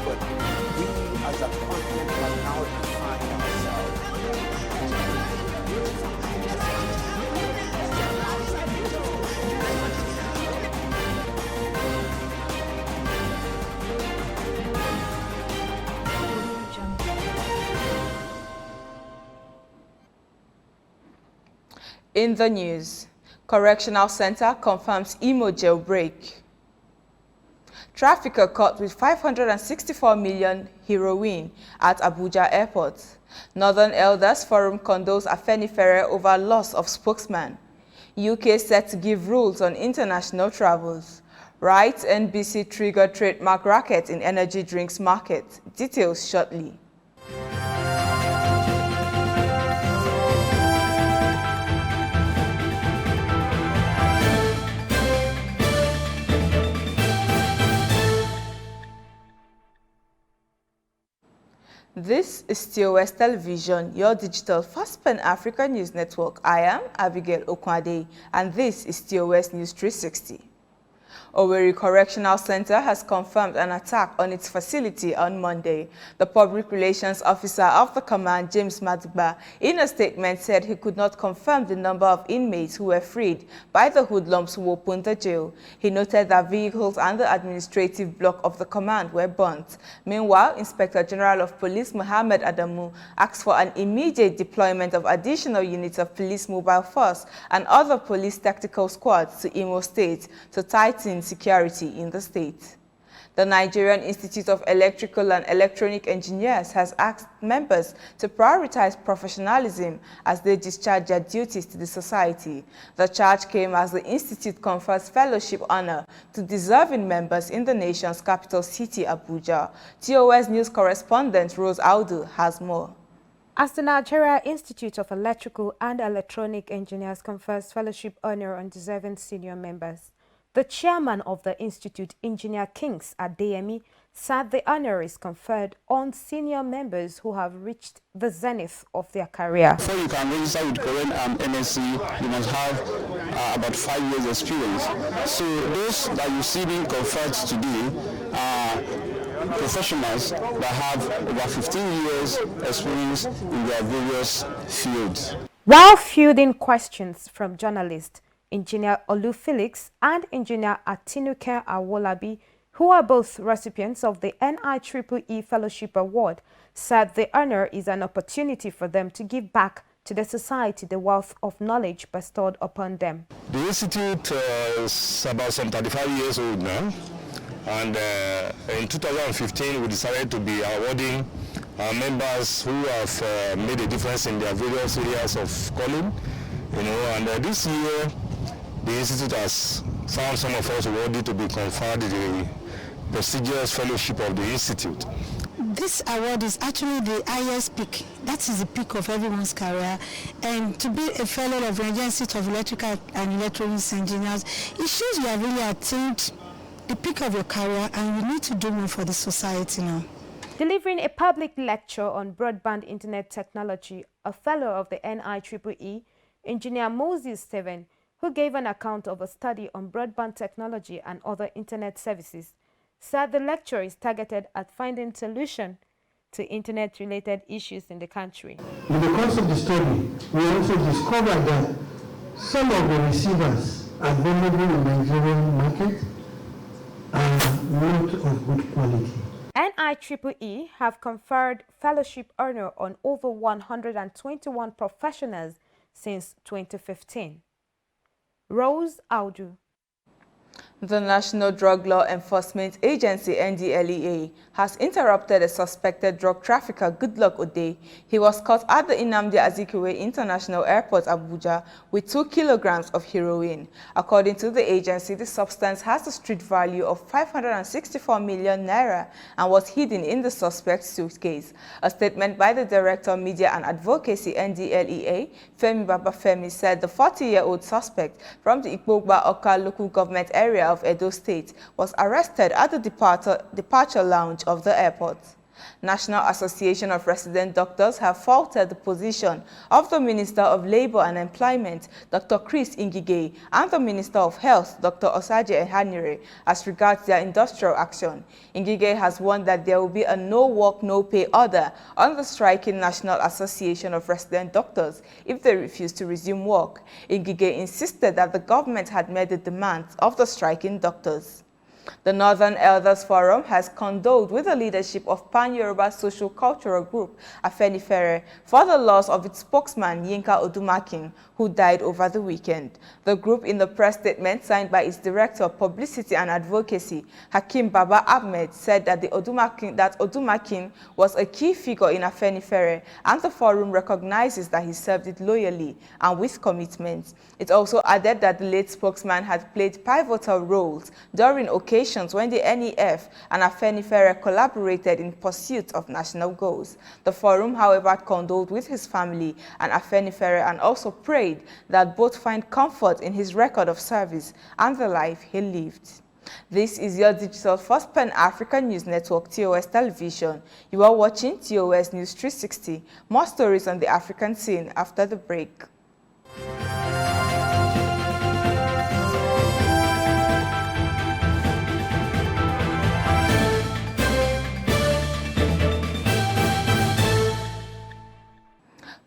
but we as a continent have now defined ourselves. In the news, Correctional Center confirms Imo jailbreak. Trafficker caught with 564 million heroin at Abuja Airport. Northern Elders Forum condones Afenifere over loss of spokesman. UK set to give rules on international travels. Right NBC triggered trademark racket in energy drinks market. Details shortly. This is TOS Television, your digital first Pan-African news network. I am Abigail Okwade, and this is TOS News 360. Owerri Correctional Center has confirmed an attack on its facility on Monday. The public relations officer of the command, James Madiba, in a statement said he could not confirm the number of inmates who were freed by the hoodlums who opened the jail. He noted that vehicles and the administrative block of the command were burnt. Meanwhile, Inspector General of Police Mohammed Adamu asked for an immediate deployment of additional units of police mobile force and other police tactical squads to Imo State to tighten security in the state. The Nigerian Institute of Electrical and Electronic Engineers has asked members to prioritize professionalism as they discharge their duties to the society. The charge came as the institute confers fellowship honor to deserving members in the nation's capital city, Abuja. TOS News correspondent Rose Audu has more. As the Nigeria Institute of Electrical and Electronic Engineers confers fellowship honor on deserving senior members, the chairman of the institute, Engineer Kings Adeyemi, said the honor is conferred on senior members who have reached the zenith of their career. Before you can register with current MSc, you must have about 5 years experience. So those that you see being conferred today are professionals that have over 15 years experience in their various fields. While fielding questions from journalists, Engineer Olu Felix and Engineer Atinuke Awolabi, who are both recipients of the NIEEE Fellowship Award, said the honor is an opportunity for them to give back to the society the wealth of knowledge bestowed upon them. The institute is about some 35 years old now, and in 2015 we decided to be awarding members who have made a difference in their various areas of calling, and this year the institute has found some of us worthy to be conferred the prestigious fellowship of the institute. This award is actually the highest peak. That is the peak of everyone's career. And to be a fellow of the Nigerian Institute of Electrical and Electronics Engineers, it shows you have really attained the peak of your career and you need to do more for the society now. Delivering a public lecture on broadband internet technology, a fellow of the NIEEE, Engineer Moses Steven, who gave an account of a study on broadband technology and other internet services, said the lecture is targeted at finding solution to internet-related issues in the country. In the course of the study, we also discovered that some of the receivers available in the Nigerian market are not of good quality. NIEEE have conferred fellowship honor on over 121 professionals since 2015. Rose Audu. The National Drug Law Enforcement Agency, NDLEA, has interrupted a suspected drug trafficker, Goodluck Ode. He was caught at the Nnamdi Azikiwe International Airport, Abuja, with 2 kilograms of heroin. According to the agency, the substance has a street value of 564 million naira and was hidden in the suspect's suitcase. A statement by the Director of Media and Advocacy, NDLEA, Femi Babafemi, said the 40-year-old suspect from the Ikpogba Oka local government area of Edo State was arrested at the departure lounge of the airport. National Association of Resident Doctors have faulted the position of the Minister of Labour and Employment, Dr. Chris Ngige, and the Minister of Health, Dr. Osaje Ehanire, as regards their industrial action. Ngige has warned that there will be a no-work, no-pay order on the striking National Association of Resident Doctors if they refuse to resume work. Ngige insisted that the government had met the demands of the striking doctors. The Northern Elders Forum has condoled with the leadership of Pan-Yoruba Social Cultural Group, Afenifere, for the loss of its spokesman, Yinka Odumakin, who died over the weekend. The group, in the press statement signed by its Director of Publicity and Advocacy, Hakim Baba Ahmed, said that Odumakin was a key figure in Afenifere, and the forum recognizes that he served it loyally and with commitment. It also added that the late spokesman had played pivotal roles during occasions when the NEF and Afenifere collaborated in pursuit of national goals. The forum, however, condoled with his family and Afenifere and also prayed that both find comfort in his record of service and the life he lived. This is your digital first Pan-African News Network, TOS Television. You are watching TOS News 360. More stories on the African scene after the break.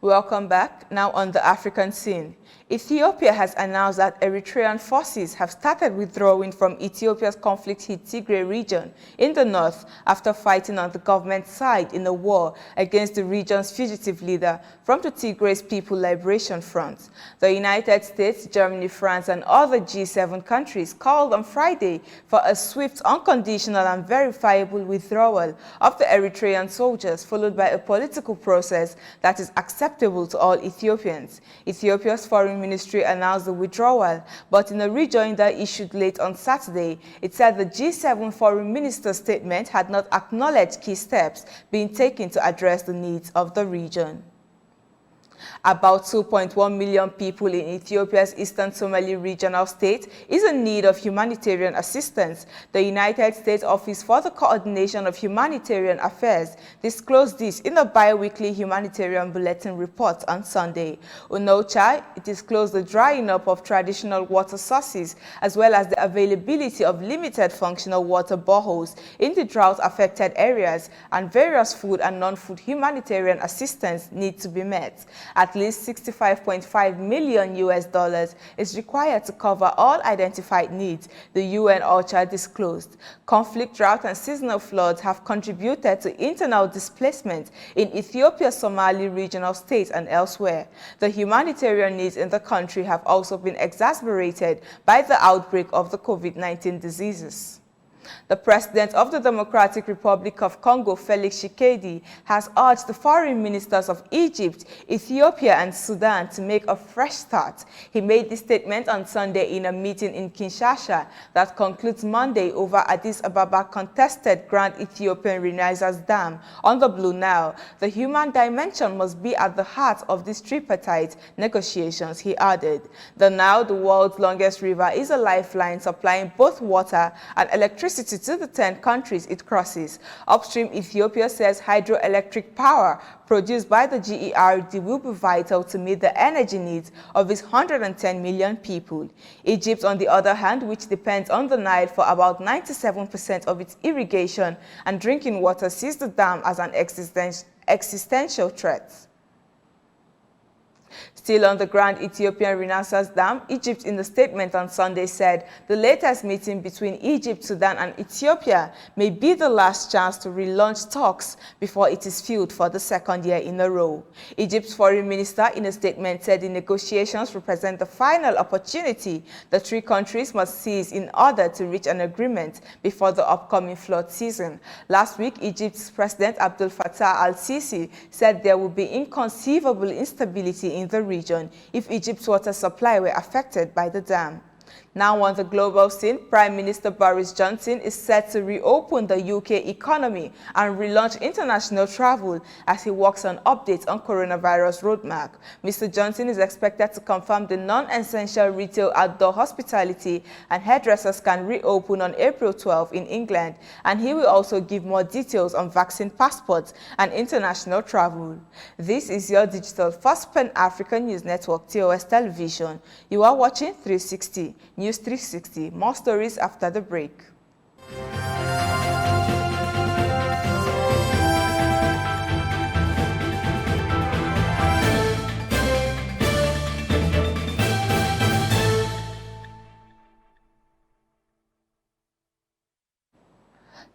Welcome back. Now on the African scene. Ethiopia has announced that Eritrean forces have started withdrawing from Ethiopia's conflict-hit Tigray region in the north after fighting on the government side in a war against the region's fugitive leader from the Tigray's People Liberation Front. The United States, Germany, France, and other G7 countries called on Friday for a swift, unconditional, and verifiable withdrawal of the Eritrean soldiers, followed by a political process that is acceptable to all Ethiopians. Ethiopia's foreign ministry announced the withdrawal, but in a rejoinder issued late on Saturday, it said the G7 foreign minister statement had not acknowledged key steps being taken to address the needs of the region. About 2.1 million people in Ethiopia's eastern Somali regional state is in need of humanitarian assistance. The United States Office for the Coordination of Humanitarian Affairs disclosed this in a bi-weekly humanitarian bulletin report on Sunday. UNOCHA, it disclosed the drying up of traditional water sources as well as the availability of limited functional water boreholes in the drought-affected areas, and various food and non-food humanitarian assistance need to be met. At least $65.5 million is required to cover all identified needs, the UN OCHA disclosed. Conflict, drought, and seasonal floods have contributed to internal displacement in Ethiopia's Somali regional state and elsewhere. The humanitarian needs in the country have also been exacerbated by the outbreak of the COVID-19 diseases. The president of the Democratic Republic of Congo, Felix Tshisekedi, has urged the foreign ministers of Egypt, Ethiopia, and Sudan to make a fresh start. He made this statement on Sunday in a meeting in Kinshasa that concludes Monday over Addis Ababa contested Grand Ethiopian Renaissance Dam on the Blue Nile. The human dimension must be at the heart of these tripartite negotiations, he added. The Nile, the world's longest river, is a lifeline supplying both water and electricity to the 10 countries it crosses. Upstream, Ethiopia says hydroelectric power produced by the GERD will be vital to meet the energy needs of its 110 million people. Egypt, on the other hand, which depends on the Nile for about 97% of its irrigation and drinking water, sees the dam as an existential threat. Still on the Grand Ethiopian Renaissance Dam, Egypt in the statement on Sunday said the latest meeting between Egypt, Sudan, and Ethiopia may be the last chance to relaunch talks before it is filled for the second year in a row. Egypt's foreign minister in a statement said the negotiations represent the final opportunity the three countries must seize in order to reach an agreement before the upcoming flood season. Last week, Egypt's President Abdel Fattah al-Sisi said there would be inconceivable instability in the region if Egypt's water supply were affected by the dam. Now on the global scene, Prime Minister Boris Johnson is set to reopen the UK economy and relaunch international travel as he works on updates on coronavirus roadmap. Mr. Johnson is expected to confirm the non-essential retail, outdoor hospitality and hairdressers can reopen on April 12 in England, and he will also give more details on vaccine passports and international travel. This is your digital first Pan-African News Network, TOS Television. You are watching 360. News 360. More stories after the break.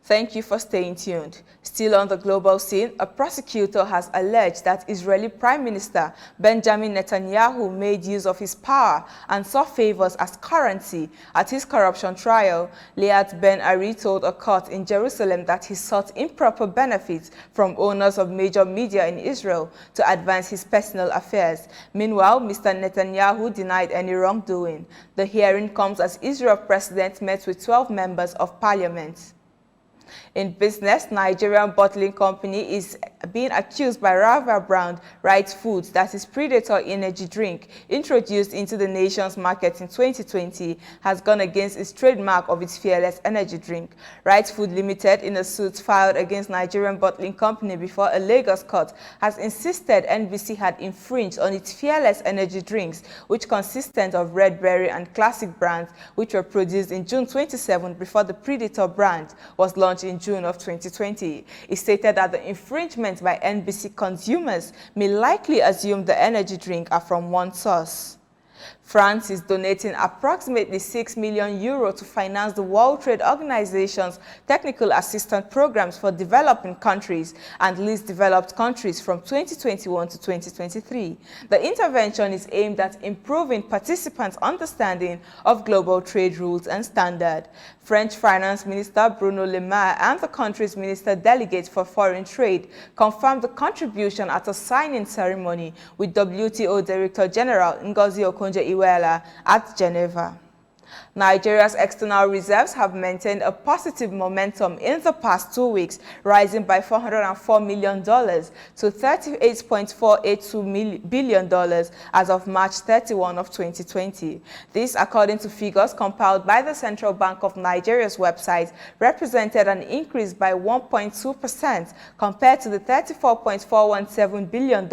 Thank you for staying tuned. Still on the global scene, a prosecutor has alleged that Israeli Prime Minister Benjamin Netanyahu made use of his power and saw favors as currency at his corruption trial. Liat Ben-Ari told a court in Jerusalem that he sought improper benefits from owners of major media in Israel to advance his personal affairs. Meanwhile, Mr. Netanyahu denied any wrongdoing. The hearing comes as Israel president met with 12 members of parliament. In business, Nigerian bottling company is being accused by Rival Brand Right Foods, that is Predator energy drink, introduced into the nation's market in 2020, has gone against its trademark of its Fearless energy drink. Right Food Limited, in a suit filed against Nigerian bottling company before a Lagos court, has insisted NBC had infringed on its Fearless energy drinks, which consisted of Red Berry and Classic brands, which were produced in June 27 before the Predator brand was launched in June of 2020. It stated that the infringements by NBC consumers may likely assume the energy drink are from one source. France is donating approximately €6 million to finance the World Trade Organization's technical assistance programs for developing countries and least developed countries from 2021 to 2023. The intervention is aimed at improving participants' understanding of global trade rules and standards. French Finance Minister Bruno Le Maire and the country's Minister Delegate for Foreign Trade confirmed the contribution at a signing ceremony with WTO Director General Ngozi Okonjo-Iweala at Geneva. Nigeria's external reserves have maintained a positive momentum in the past 2 weeks, rising by $404 million to $38.482 billion as of March 31 of 2020. This, according to figures compiled by the Central Bank of Nigeria's website, represented an increase by 1.2% compared to the $34.417 billion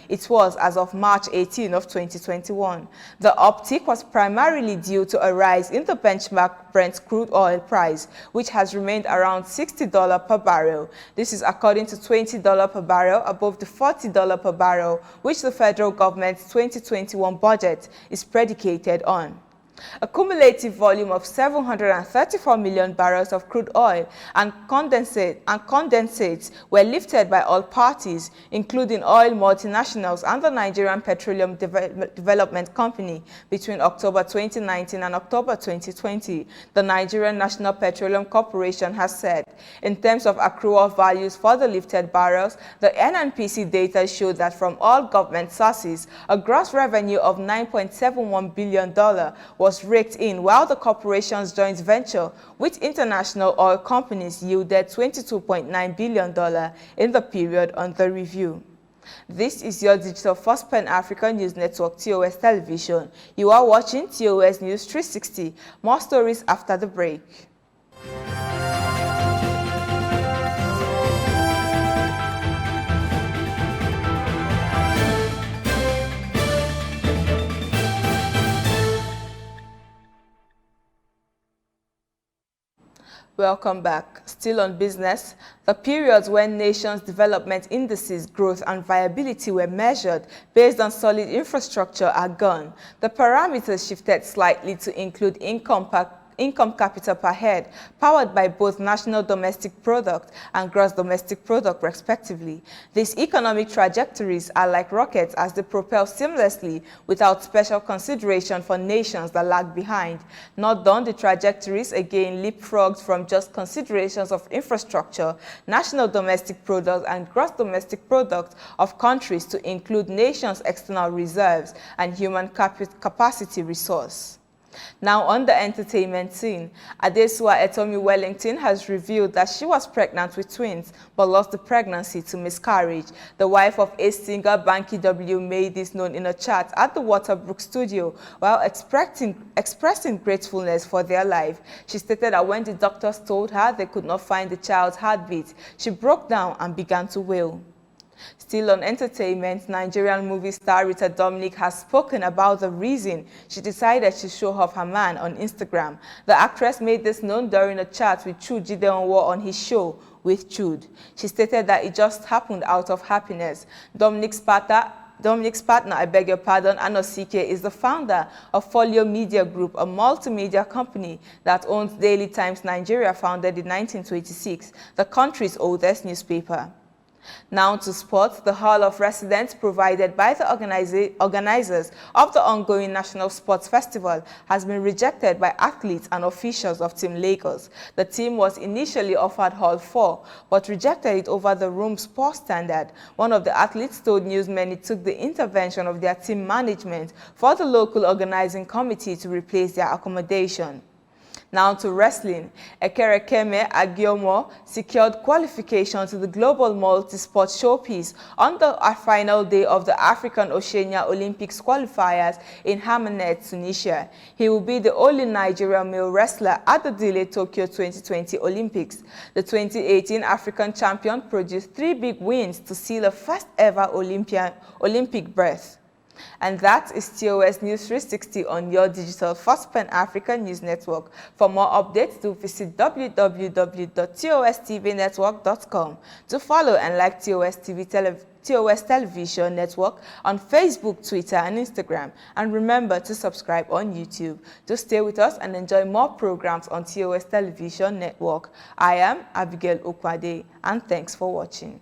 it was as of March 18 of 2021. The uptick was primarily due to a rise in the benchmark Brent crude oil price, which has remained around $60 per barrel. This is according to $20 per barrel above the $40 per barrel, which the federal government's 2021 budget is predicated on. A cumulative volume of 734 million barrels of crude oil and condensates were lifted by all parties, including oil multinationals and the Nigerian Petroleum Development Company, between October 2019 and October 2020, the Nigerian National Petroleum Corporation has said. In terms of accrual values for the lifted barrels, the NNPC data showed that from all government sources, a gross revenue of $9.71 billion was raked in, while the corporation's joint venture with international oil companies yielded $22.9 billion in the period under review. This is your digital first Pan-African News Network, TOS Television. You are watching TOS News 360. More stories after the break. Welcome back. Still on business, the periods when nations' development indices, growth and viability were measured based on solid infrastructure are gone. The parameters shifted slightly to include income capita per head, powered by both national domestic product and gross domestic product respectively. These economic trajectories are like rockets as they propel seamlessly without special consideration for nations that lag behind. Not done, the trajectories again leapfrogged from just considerations of infrastructure, national domestic product and gross domestic product of countries to include nations' external reserves and human capacity resource. Now on the entertainment scene, Adesua Etomi Wellington has revealed that she was pregnant with twins but lost the pregnancy to miscarriage. The wife of ace singer Banky W made this known in a chat at the Waterbrook studio while expressing gratefulness for their life. She stated that when the doctors told her they could not find the child's heartbeat, she broke down and began to wail. Still on entertainment, Nigerian movie star Rita Dominic has spoken about the reason she decided to show off her man on Instagram. The actress made this known during a chat with Chude Gideonwo on his show with Chude. She stated that it just happened out of happiness. Dominic's partner, I beg your pardon, Anosike, is the founder of Folio Media Group, a multimedia company that owns Daily Times Nigeria, founded in 1926, the country's oldest newspaper. Now to sports, the Hall of Residence provided by the organizers of the ongoing National Sports Festival has been rejected by athletes and officials of Team Lagos. The team was initially offered Hall 4, but rejected it over the room's poor standard. One of the athletes told newsmen it took the intervention of their team management for the local organizing committee to replace their accommodation. Now to wrestling. Ekerekeme Agiomo secured qualification to the Global Multi-Sport Showpiece on the final day of the African Oceania Olympics qualifiers in Hammamet, Tunisia. He will be the only Nigerian male wrestler at the delayed Tokyo 2020 Olympics. The 2018 African champion produced 3 big wins to seal a first-ever Olympic berth. And that is TOS News 360 on your digital First Pan African News Network. For more updates, do visit www.tostvnetwork.com. To follow and like TOS Television Network on Facebook, Twitter, and Instagram. And remember to subscribe on YouTube. To stay with us and enjoy more programs on TOS Television Network. I am Abigail Okwade, and thanks for watching.